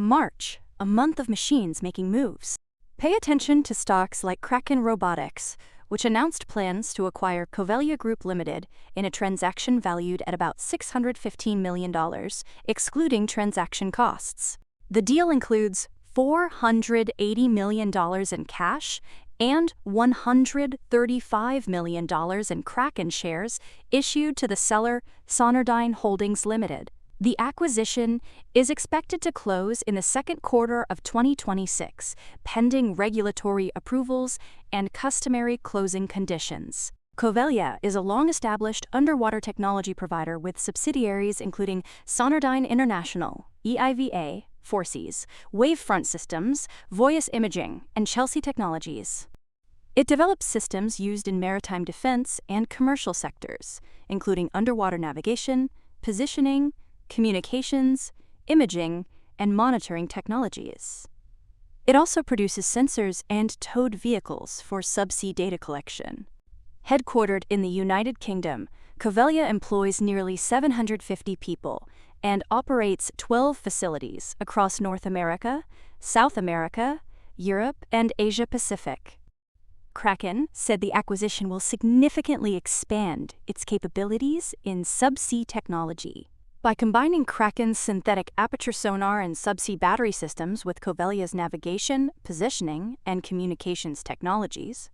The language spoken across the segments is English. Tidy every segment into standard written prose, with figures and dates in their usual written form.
March, a month of machines making moves. Pay attention to stocks like Kraken Robotics, which announced plans to acquire Covelia Group Limited in a transaction valued at about $615 million, excluding transaction costs. The deal includes $480 million in cash and $135 million in Kraken shares issued to the seller, Sonardyne Holdings Limited. The acquisition is expected to close in the second quarter of 2026, pending regulatory approvals and customary closing conditions. Covelia is a long-established underwater technology provider with subsidiaries including Sonardyne International, EIVA, Forces, Wavefront Systems, Voyas Imaging, and Chelsea Technologies. It develops systems used in maritime defense and commercial sectors, including underwater navigation, positioning, communications, imaging, and monitoring technologies. It also produces sensors and towed vehicles for subsea data collection. Headquartered in the United Kingdom, Covelia employs nearly 750 people and operates 12 facilities across North America, South America, Europe, and Asia Pacific. Kraken said the acquisition will significantly expand its capabilities in subsea technology. By combining Kraken's synthetic aperture sonar and subsea battery systems with Covelia's navigation, positioning, and communications technologies,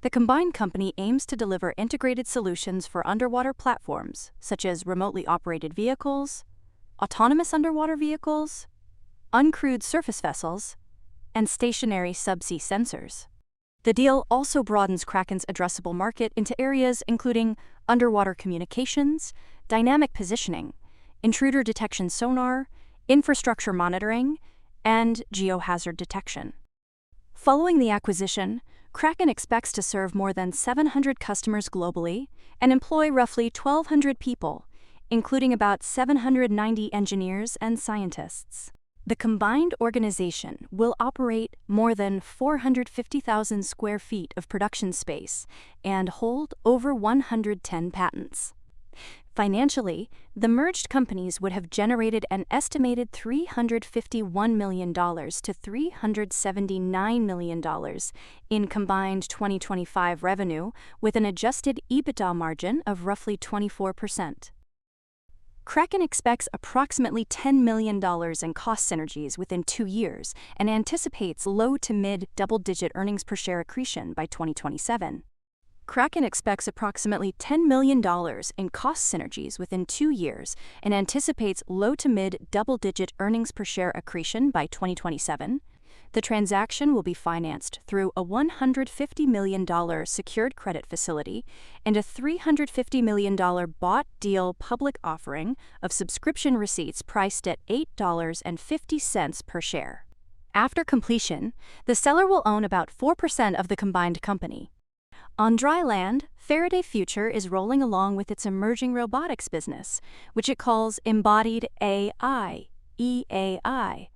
the combined company aims to deliver integrated solutions for underwater platforms such as remotely operated vehicles, autonomous underwater vehicles, uncrewed surface vessels, and stationary subsea sensors. The deal also broadens Kraken's addressable market into areas including underwater communications, dynamic positioning, intruder detection sonar, infrastructure monitoring, and geohazard detection. Following the acquisition, Kraken expects to serve more than 700 customers globally and employ roughly 1,200 people, including about 790 engineers and scientists. The combined organization will operate more than 450,000 square feet of production space and hold over 110 patents. Financially, the merged companies would have generated an estimated $351 million to $379 million in combined 2025 revenue, with an adjusted EBITDA margin of roughly 24%. Kraken expects approximately $10 million in cost synergies within 2 years and anticipates low to mid double-digit earnings per share accretion by 2027. Kraken expects approximately $10 million in cost synergies within 2 years and anticipates low to mid double-digit earnings per share accretion by 2027. The transaction will be financed through a $150 million secured credit facility and a $350 million bought deal public offering of subscription receipts priced at $8.50 per share. After completion, the seller will own about 4% of the combined company. On dry land, Faraday Future is rolling along with its emerging robotics business, which it calls Embodied AI, EAI.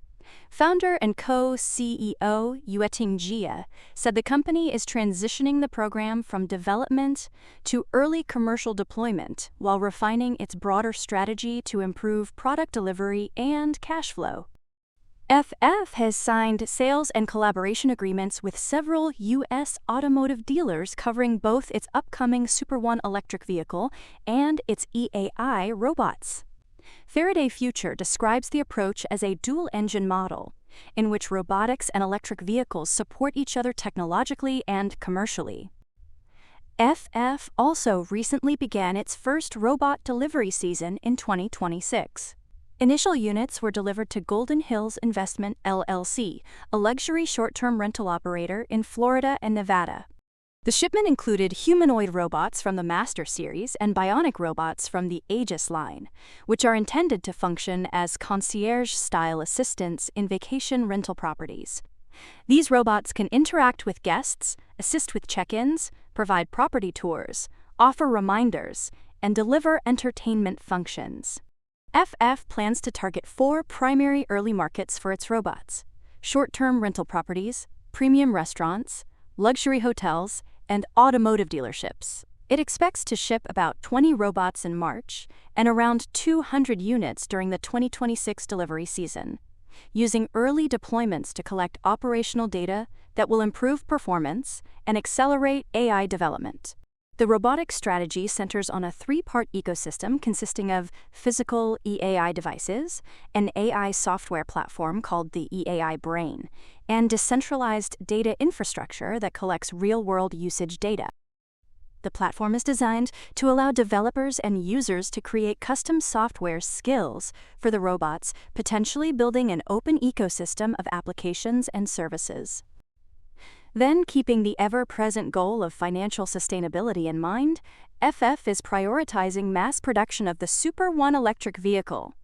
Founder and co-CEO Yueting Jia said the company is transitioning the program from development to early commercial deployment while refining its broader strategy to improve product delivery and cash flow. FF has signed sales and collaboration agreements with several U.S. automotive dealers covering both its upcoming Super One electric vehicle and its EAI robots. Faraday Future describes the approach as a dual-engine model, in which robotics and electric vehicles support each other technologically and commercially. FF also recently began its first robot delivery season in 2026. Initial units were delivered to Golden Hills Investment LLC, a luxury short-term rental operator in Florida and Nevada. The shipment included humanoid robots from the Master Series and bionic robots from the Aegis line, which are intended to function as concierge-style assistants in vacation rental properties. These robots can interact with guests, assist with check-ins, provide property tours, offer reminders, and deliver entertainment functions. FF plans to target 4 primary early markets for its robots: short-term rental properties, premium restaurants, luxury hotels, and automotive dealerships. It expects to ship about 20 robots in March and around 200 units during the 2026 delivery season. using early deployments to collect operational data that will improve performance and accelerate AI development. The robotics strategy centers on a three-part ecosystem consisting of physical EAI devices, an AI software platform called the EAI Brain, and decentralized data infrastructure that collects real-world usage data. The platform is designed to allow developers and users to create custom software skills for the robots, potentially building an open ecosystem of applications and services. Then, keeping the ever-present goal of financial sustainability in mind, FF is prioritizing mass production of the Super One electric vehicle,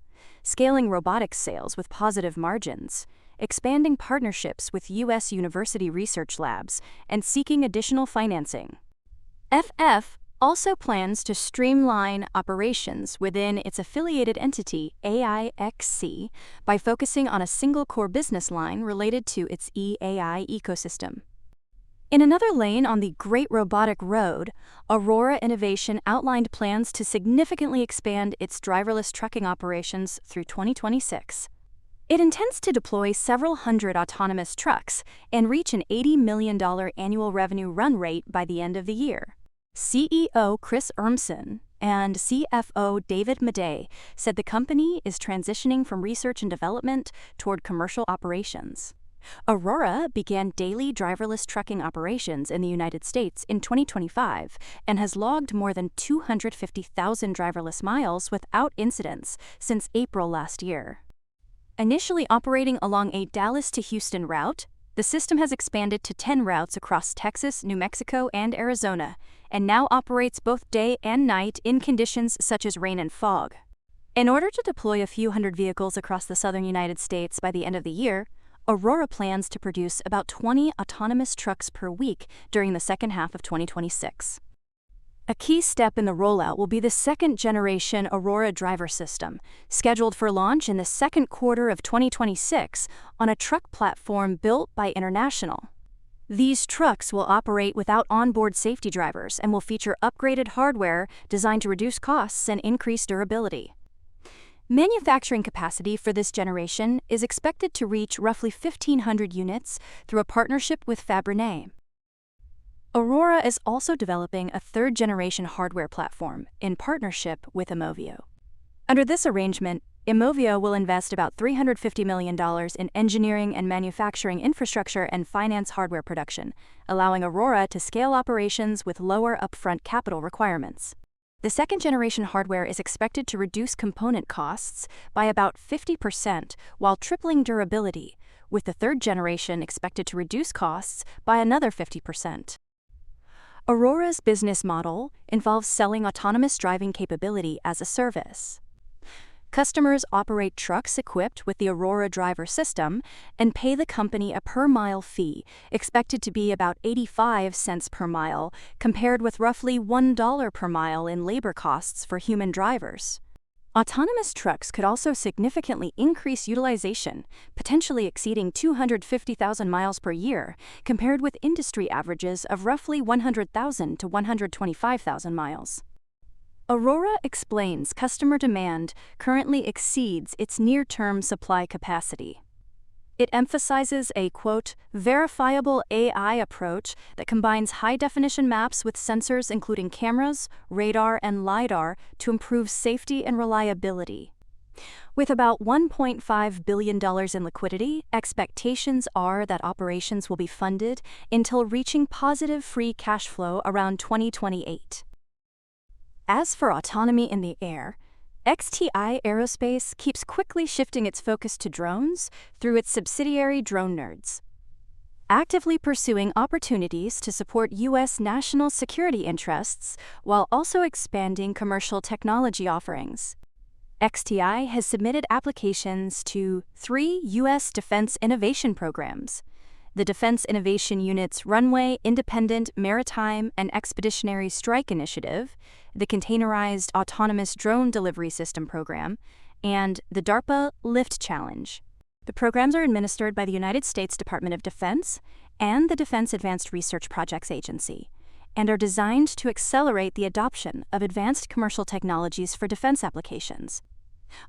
scaling robotics sales with positive margins, expanding partnerships with U.S. university research labs, and seeking additional financing. FF also plans to streamline operations within its affiliated entity, AIXC, by focusing on a single core business line related to its EAI ecosystem. In another lane on the Great Robotic Road, Aurora Innovation outlined plans to significantly expand its driverless trucking operations through 2026. It intends to deploy several hundred autonomous trucks and reach an $80 million annual revenue run rate by the end of the year. CEO Chris Urmson and CFO David Madej said the company is transitioning from research and development toward commercial operations. Aurora began daily driverless trucking operations in the United States in 2025 and has logged more than 250,000 driverless miles without incidents since April last year. Initially operating along a Dallas to Houston route, the system has expanded to 10 routes across Texas, New Mexico, and Arizona, and now operates both day and night in conditions such as rain and fog. In order to deploy a few hundred vehicles across the southern United States by the end of the year, Aurora plans to produce about 20 autonomous trucks per week during the second half of 2026. A key step in the rollout will be the second-generation Aurora driver system, scheduled for launch in the second quarter of 2026 on a truck platform built by International. These trucks will operate without onboard safety drivers and will feature upgraded hardware designed to reduce costs and increase durability. Manufacturing capacity for this generation is expected to reach roughly 1,500 units through a partnership with Faraday. Aurora is also developing a third-generation hardware platform in partnership with Imovio. Under this arrangement, Imovio will invest about $350 million in engineering and manufacturing infrastructure and finance hardware production, allowing Aurora to scale operations with lower upfront capital requirements. The second-generation hardware is expected to reduce component costs by about 50% while tripling durability, with the third generation expected to reduce costs by another 50%. Aurora's business model involves selling autonomous driving capability as a service. Customers operate trucks equipped with the Aurora driver system and pay the company a per-mile fee, expected to be about 85 cents per mile, compared with roughly $1 per mile in labor costs for human drivers. Autonomous trucks could also significantly increase utilization, potentially exceeding 250,000 miles per year, compared with industry averages of roughly 100,000 to 125,000 miles. Aurora explains customer demand currently exceeds its near-term supply capacity. It emphasizes a, quote, verifiable AI approach that combines high-definition maps with sensors including cameras, radar, and LiDAR to improve safety and reliability. With about $1.5 billion in liquidity, expectations are that operations will be funded until reaching positive free cash flow around 2028. As for autonomy in the air, XTIA Aerospace keeps quickly shifting its focus to drones through its subsidiary Drone Nerds, actively pursuing opportunities to support U.S. national security interests while also expanding commercial technology offerings. XTI has submitted applications to 3 U.S. defense innovation programs: the Defense Innovation Unit's Runway Independent Maritime and Expeditionary Strike Initiative, the Containerized Autonomous Drone Delivery System Program, and the DARPA Lift Challenge. The programs are administered by the United States Department of Defense and the Defense Advanced Research Projects Agency, and are designed to accelerate the adoption of advanced commercial technologies for defense applications.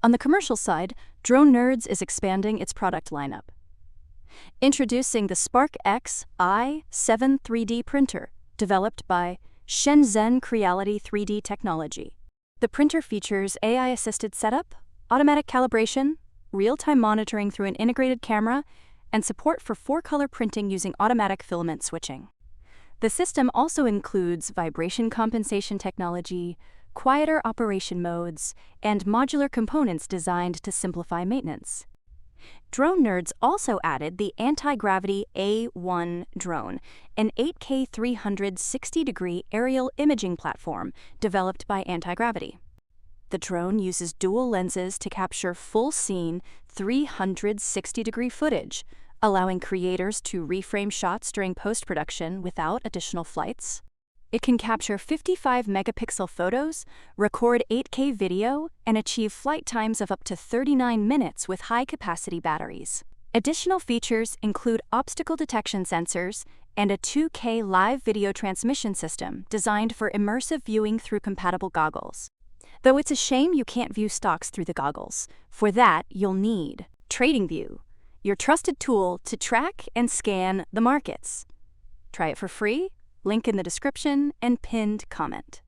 On the commercial side, Drone Nerds is expanding its product lineup. Introducing the Spark X i7 3D printer, developed by Shenzhen Creality 3D Technology. The printer features AI-assisted setup, automatic calibration, real-time monitoring through an integrated camera, and support for 4-color printing using automatic filament switching. The system also includes vibration compensation technology, quieter operation modes, and modular components designed to simplify maintenance. Drone Nerds also added the Anti-Gravity A1 drone, an 8K 360-degree aerial imaging platform developed by Anti-Gravity. The drone uses dual lenses to capture full-scene 360-degree footage, allowing creators to reframe shots during post-production without additional flights. It can capture 55-megapixel photos, record 8K video, and achieve flight times of up to 39 minutes with high-capacity batteries. Additional features include obstacle detection sensors and a 2K live video transmission system designed for immersive viewing through compatible goggles. Though it's a shame you can't view stocks through the goggles. For that, you'll need TradingView, your trusted tool to track and scan the markets. Try it for free. Link in the description and pinned comment.